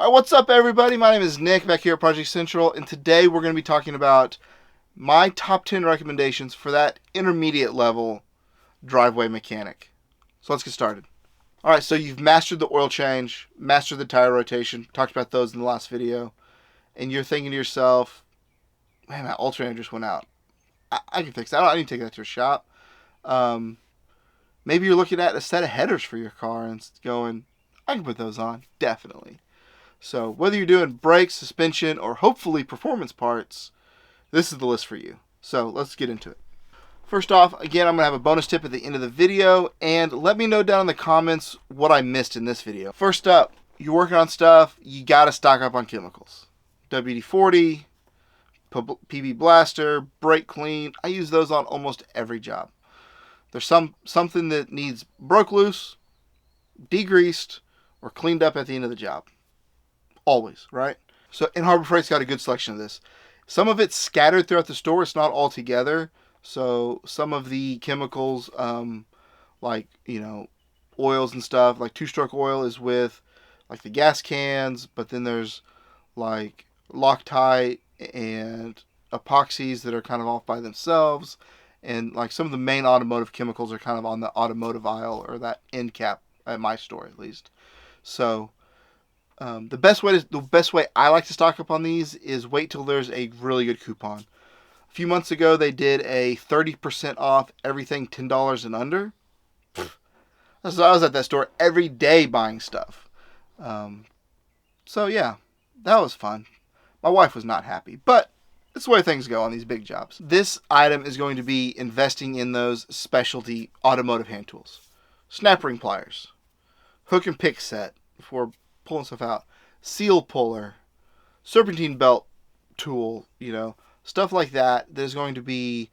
All right, what's up, everybody? My name is Nick, back here at Project Central, and today we're going to be talking about my top 10 recommendations for that intermediate level driveway mechanic. So let's get started. All right, so you've mastered the oil change, mastered the tire rotation, talked about those in the last video, and you're thinking to yourself, man, that alternator just went out. I can fix that. I need to take that to a shop. Maybe you're looking at a set of headers for your car and going, I can put those on, definitely. So whether you're doing brakes, suspension, or hopefully performance parts, this is the list for you. So let's get into it. First off, again, I'm going to have a bonus tip at the end of the video, and let me know down in the comments what I missed in this video. First up, you're working on stuff, you got to stock up on chemicals. WD-40, PB Blaster, Brake Clean, I use those on almost every job. There's something that needs broke loose, degreased, or cleaned up at the end of the job. Always, right? So, and Harbor Freight's got a good selection of this. Some of it's scattered throughout the store. It's not all together. So some of the chemicals, like, oils and stuff, like two-stroke oil is with, like, the gas cans. But then there's, like, Loctite and epoxies that are kind of off by themselves. And, like, some of the main automotive chemicals are kind of on the automotive aisle, or that end cap at my store, at least. So the best way I like to stock up on these is wait till there's a really good coupon. A few months ago, they did a 30% off everything $10 and under. I was at that store every day buying stuff. So yeah, that was fun. My wife was not happy, but that's the way things go on these big jobs. This item is going to be investing in those specialty automotive hand tools. Snap ring pliers, hook and pick set for pulling stuff out, seal puller, serpentine belt tool, stuff like that. There's going to be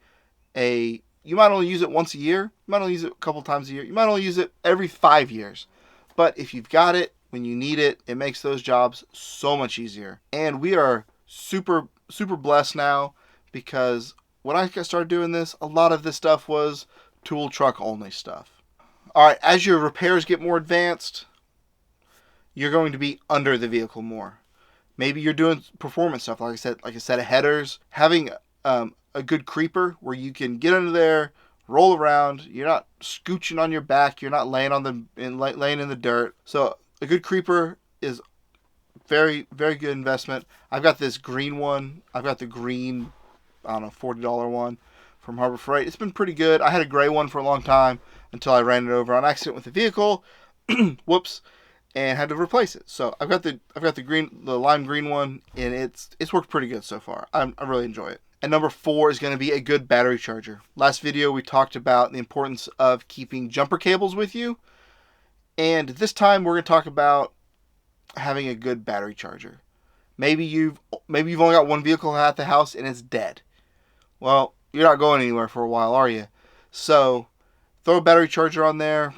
you might only use it once a year, you might only use it a couple times a year, you might only use it every 5 years. But if you've got it when you need it, it makes those jobs so much easier. And we are super, super blessed now, because when I started doing this, a lot of this stuff was tool truck only stuff. All right, as your repairs get more advanced, you're going to be under the vehicle more. Maybe you're doing performance stuff, like I said, like a set of headers. Having a good creeper where you can get under there, roll around. You're not scooching on your back. You're not laying laying in the dirt. So a good creeper is very, very good investment. I've got this green one. I've got the green, $40 one from Harbor Freight. It's been pretty good. I had a gray one for a long time until I ran it over on accident with the vehicle. Whoops. And had to replace it. So I've got the lime green one, and it's worked pretty good so far. I really enjoy it. And number 4 is going to be a good battery charger. Last video we talked about the importance of keeping jumper cables with you, and this time we're going to talk about having a good battery charger. Maybe you've only got one vehicle at the house and it's dead. Well, you're not going anywhere for a while, are you? So throw a battery charger on there.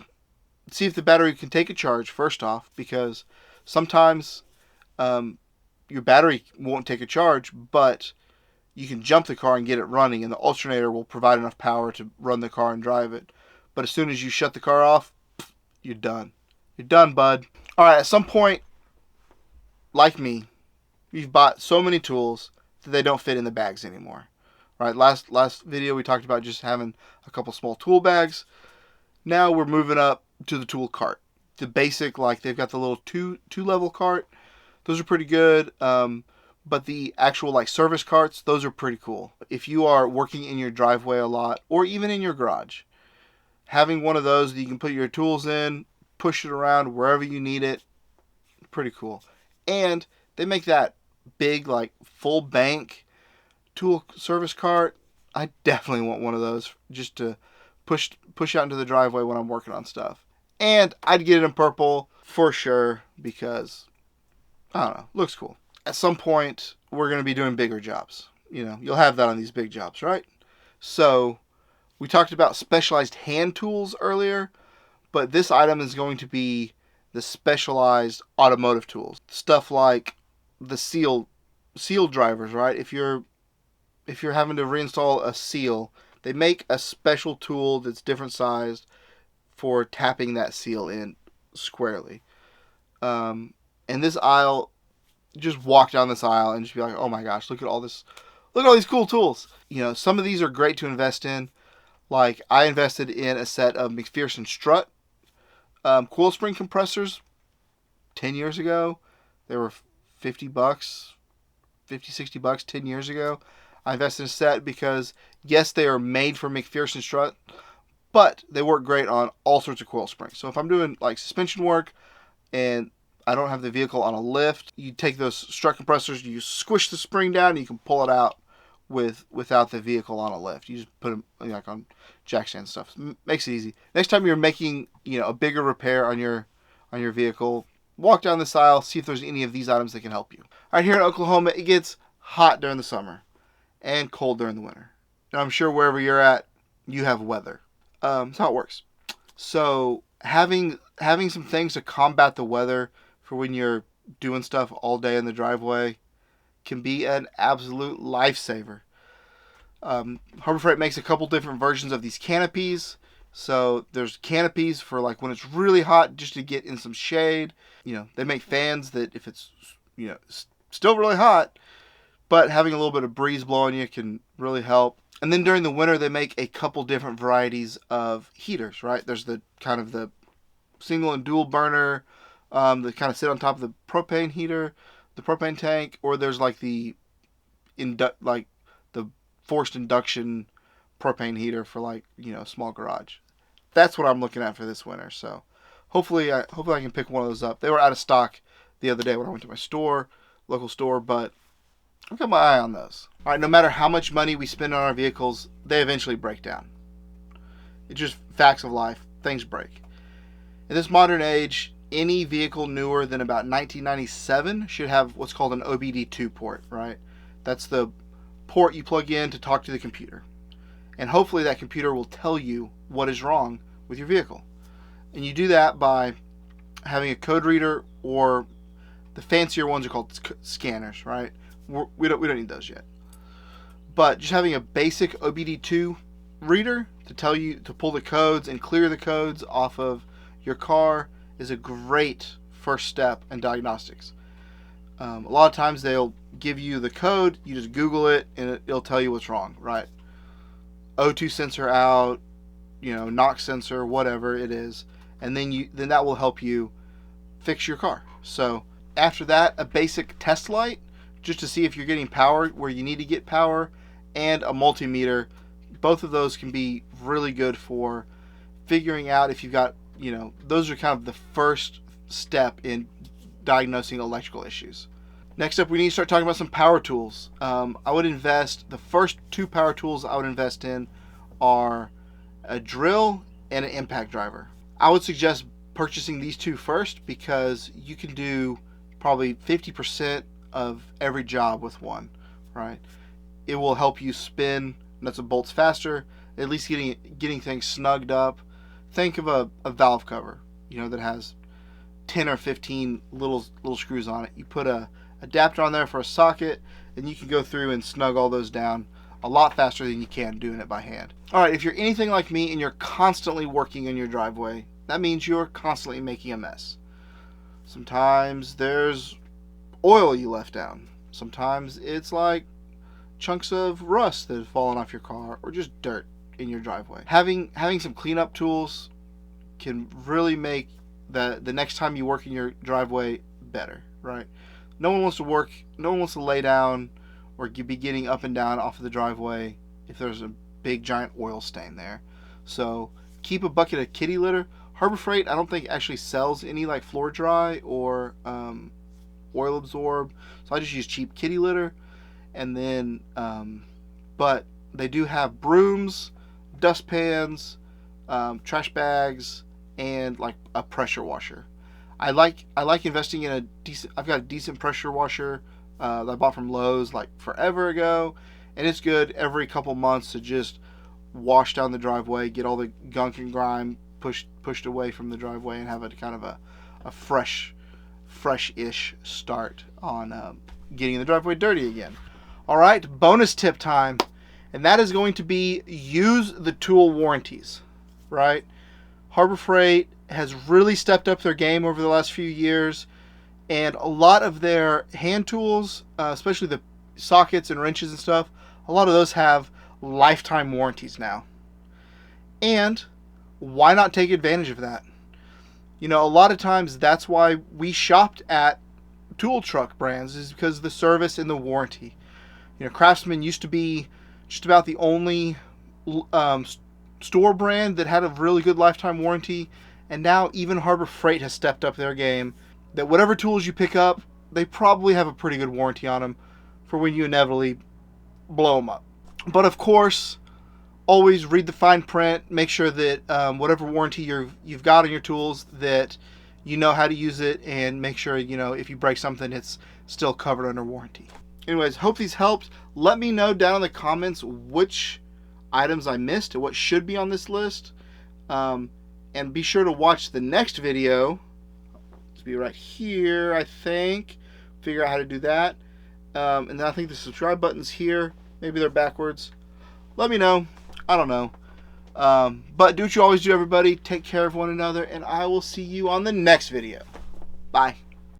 See if the battery can take a charge first off, because sometimes your battery won't take a charge, but you can jump the car and get it running, and the alternator will provide enough power to run the car and drive it. But as soon as you shut the car off, you're done. You're done, bud. All right, at some point, like me, you've bought so many tools that they don't fit in the bags anymore. Right? Last video we talked about just having a couple small tool bags. Now we're moving up to the tool cart. The basic, like, they've got the little two level cart. Those are pretty good. But the actual, like, service carts, those are pretty cool. If you are working in your driveway a lot, or even in your garage, having one of those that you can put your tools in, push it around wherever you need it, pretty cool. And they make that big, like, full bank tool service cart. I definitely want one of those just to push out into the driveway when I'm working on stuff. And I'd get it in purple for sure, because, I don't know, looks cool. At some point, we're going to be doing bigger jobs. You'll have that on these big jobs, right? So we talked about specialized hand tools earlier, but this item is going to be the specialized automotive tools. Stuff like the seal drivers, right? If you're having to reinstall a seal, they make a special tool that's different sized for tapping that seal in squarely. And this aisle just walk down this aisle and just be like, oh my gosh, look at all this, look at all these cool tools. Some of these are great to invest in. Like I invested in a set of McPherson Strut coil spring compressors 10 years ago. They were $50, 50, $60 10 years ago. I invested in a set because, yes, they are made for McPherson Strut, but they work great on all sorts of coil springs. So if I'm doing like suspension work and I don't have the vehicle on a lift, you take those strut compressors, you squish the spring down, and you can pull it out without the vehicle on a lift. You just put them like on jack stand stuff. Makes it easy. Next time you're making a bigger repair on your vehicle, walk down this aisle, see if there's any of these items that can help you. All right, here in Oklahoma, it gets hot during the summer and cold during the winter. And I'm sure wherever you're at, you have weather. That's how it works. So having some things to combat the weather for when you're doing stuff all day in the driveway can be an absolute lifesaver. Harbor Freight makes a couple different versions of these canopies. So there's canopies for like when it's really hot, just to get in some shade. They make fans that if it's still really hot, but having a little bit of breeze blowing you can really help. And then during the winter, they make a couple different varieties of heaters, right? There's the kind of the single and dual burner that kind of sit on top of the propane heater, the propane tank, or there's like the forced induction propane heater for like a small garage. That's what I'm looking at for this winter. So hopefully I can pick one of those up. They were out of stock the other day when I went to my local store, but I've got my eye on those. All right, no matter how much money we spend on our vehicles, they eventually break down. It's just facts of life. Things break. In this modern age, any vehicle newer than about 1997 should have what's called an OBD2 port, right? That's the port you plug in to talk to the computer. And hopefully that computer will tell you what is wrong with your vehicle. And you do that by having a code reader, or the fancier ones are called scanners, right? We don't need those yet. But just having a basic OBD2 reader to pull the codes and clear the codes off of your car is a great first step in diagnostics. A lot of times they'll give you the code, you just Google it, and it'll tell you what's wrong, right? O2 sensor out, NOx sensor, whatever it is, and then that will help you fix your car. So after that, a basic test light, just to see if you're getting power where you need to get power, and a multimeter. Both of those can be really good for figuring out if you've got, those are kind of the first step in diagnosing electrical issues. Next up, we need to start talking about some power tools. The first two power tools I would invest in are a drill and an impact driver. I would suggest purchasing these two first because you can do probably 50% of every job with one, right? It will help you spin nuts and bolts faster, at least getting things snugged up. Think of a valve cover, that has 10 or 15 little screws on it. You put a adapter on there for a socket, and you can go through and snug all those down a lot faster than you can doing it by hand. All right, if you're anything like me and you're constantly working in your driveway, that means you're constantly making a mess. Sometimes there's oil you left down. Sometimes it's like chunks of rust that have fallen off your car, or just dirt in your driveway. Having some cleanup tools can really make the next time you work in your driveway better, right? No one wants to lay down or be getting up and down off of the driveway if there's a big giant oil stain there. So keep a bucket of kitty litter. Harbor Freight, I don't think actually sells any like Floor Dry or oil absorb, so I just use cheap kitty litter. And then but they do have brooms, dustpans, trash bags, and like a pressure washer. I like investing in I've got a decent pressure washer that I bought from Lowe's like forever ago, and it's good every couple months to just wash down the driveway, get all the gunk and grime pushed away from the driveway, and have a kind of a fresh-ish start on getting the driveway dirty again. All right, bonus tip time, and that is going to be use the tool warranties, right? Harbor Freight has really stepped up their game over the last few years. And a lot of their hand tools, especially the sockets and wrenches and stuff, a lot of those have lifetime warranties now. And why not take advantage of that? You know, a lot of times that's why we shopped at tool truck brands, is because of the service and the warranty. You know, Craftsman used to be just about the only um, store brand that had a really good lifetime warranty, and now even Harbor Freight has stepped up their game. That whatever tools you pick up, they probably have a pretty good warranty on them for when you inevitably blow them up. But of course, always read the fine print. Make sure that whatever warranty you've got on your tools, that you know how to use it, and make sure, you know, if you break something, it's still covered under warranty. Anyways, hope these helped. Let me know down in the comments which items I missed and what should be on this list. And be sure to watch the next video. It's be right here, I think. Figure out how to do that. And then I think the subscribe button's here. Maybe they're backwards. Let me know. I don't know. But do what you always do, everybody. Take care of one another, and I will see you on the next video. Bye.